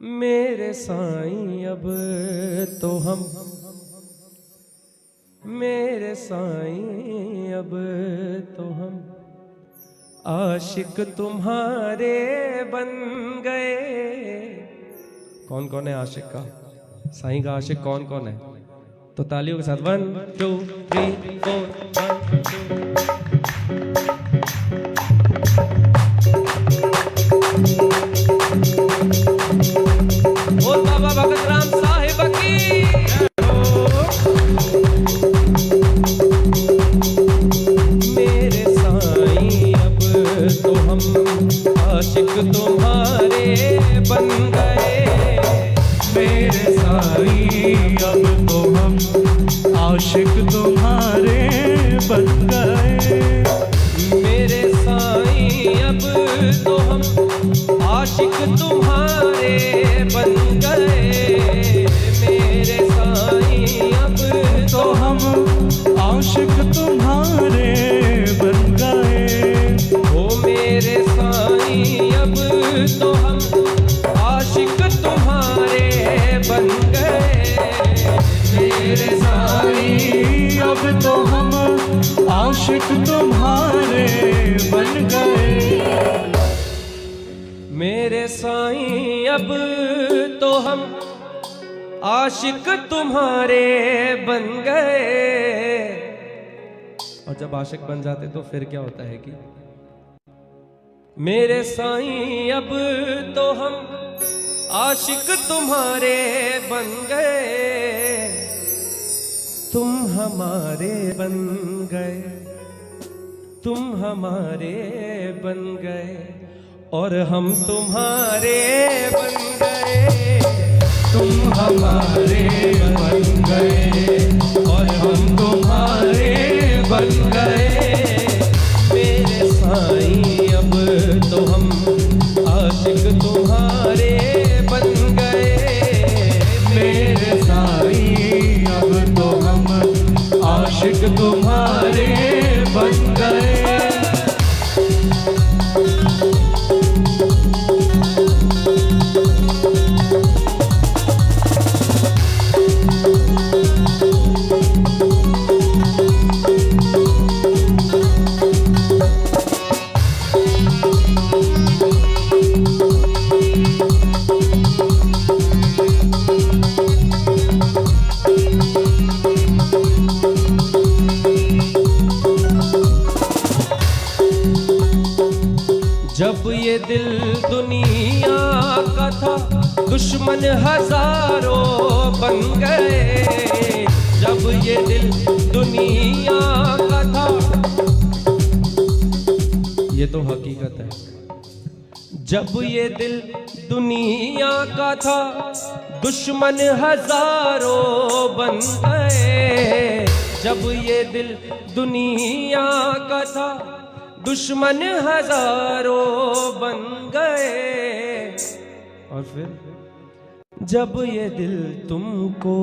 मेरे साईं अब तो हम, मेरे साईं अब तो हम आशिक तुम्हारे बन गए। कौन कौन है आशिक का? साईं का आशिक कौन कौन है? तो तालियों के साथ 1 2 3 4 बोल बाबा भगत राम साहिब की। मेरे साईं अब तो हम आशिक तुम्हारे बन गए। मेरे साईं अब तो हम आशिक तुम्हारे बन गए। मेरे साईं अब तो हम आशिक तुम्हारे बन गए। मेरे साईं अब तो हम आशिक तुम्हारे बन गए। ओ मेरे साईं अब तो हम आशिक तुम्हारे बन गए। मेरे साईं अब तो हम आशिक तुम्हारे बन गए। मेरे साईं अब तो हम आशिक तुम्हारे बन गए। और जब आशिक बन जाते तो फिर क्या होता है कि मेरे साईं अब तो हम आशिक तुम्हारे बन गए। तुम हमारे बन गए, तुम हमारे बन गए और हम तुम्हारे बन गए। तुम हमारे बन गए और हम तुम्हारे बन गए। मेरे साईं अब तो हम आशिक तुम्हारे बन गए। मेरे साईं अब तो हम आशिक तुम्हारे बन गए। जब ये दिल दुनिया का था दुश्मन हजारों बन गए। जब ये दिल दुनिया का था, ये तो हकीकत है। जब ये दिल दुनिया का था दुश्मन हजारों बन गए। जब ये दिल दुनिया का था दुश्मन हजारों बन गए। और फिर जब ये दिल तुमको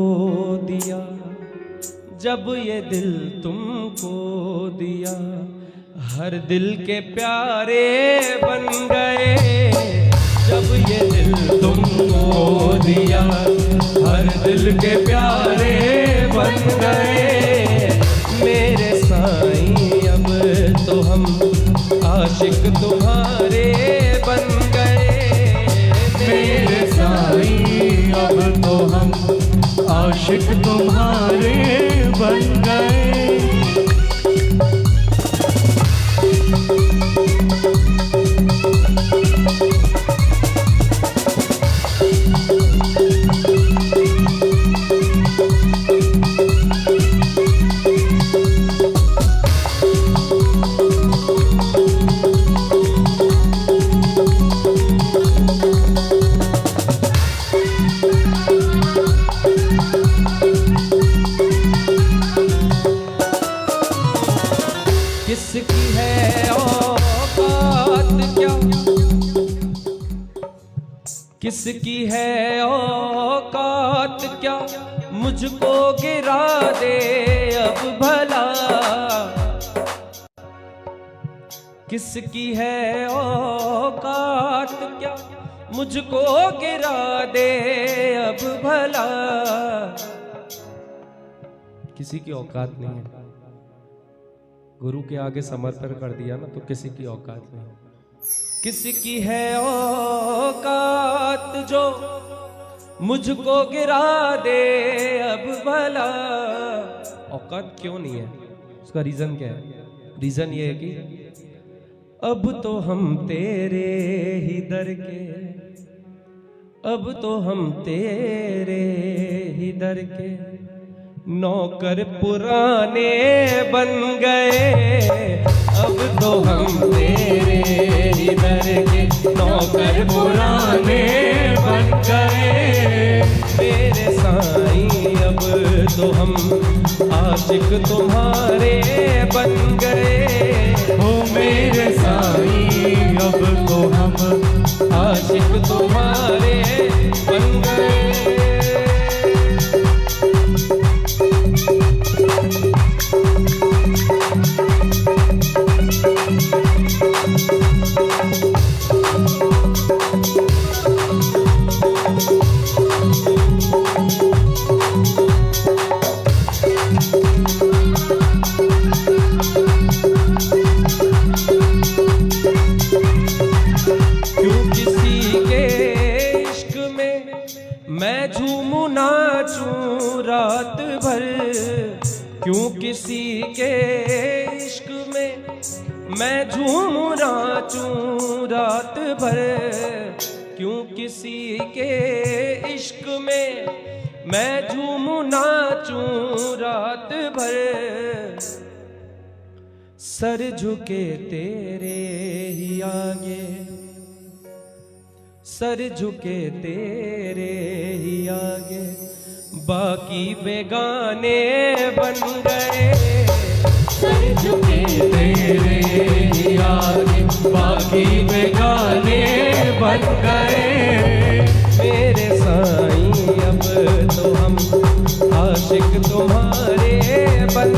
दिया, जब ये दिल तुमको दिया हर दिल के प्यारे बन गए। जब ये दिल तुमको दिया हर दिल के प्यारे बन गए। मेरे साईं अब तो हम आशिक तुम्हारे बन गए। मेरे साईं अब तो हम आशिक तुम्हारे बन गए। किसकी है औकात क्या, किसकी है औकात क्या मुझको गिरा दे अब भला। किसकी है औकात क्या मुझको गिरा दे अब भला। किसी की औकात नहीं है, गुरु के आगे समर्पण कर दिया ना तो किसी की औकात नहीं। किसकी है औकात जो मुझको गिरा दे अब भला। औकात क्यों नहीं है, उसका रीजन क्या है? रीजन ये है कि अब तो हम तेरे ही दर के, अब तो हम तेरे ही दर के नौकर पुराने बन गए। अब तो हम तेरे ही दर के नौकर पुराने बन गए। मेरे साईं अब तो हम आशिक तुम्हारे बन गए। हो मेरे साईं अब तो हम आशिक तुम्हारे बन गए। मैं झूमूं नाचूं रात भर, क्यों किसी के इश्क में मैं झूमूं नाचूं रात भर। क्यों किसी के इश्क में मैं झूमूं नाचूं रात भर। सर झुके तेरे ही आगे, सर झुके तेरे ही आगे बाकी बेगाने बन गए। सर झुके तेरे ही आगे बाकी बेगाने बन गए। मेरे साईं अब तो हम आशिक तुम्हारे बन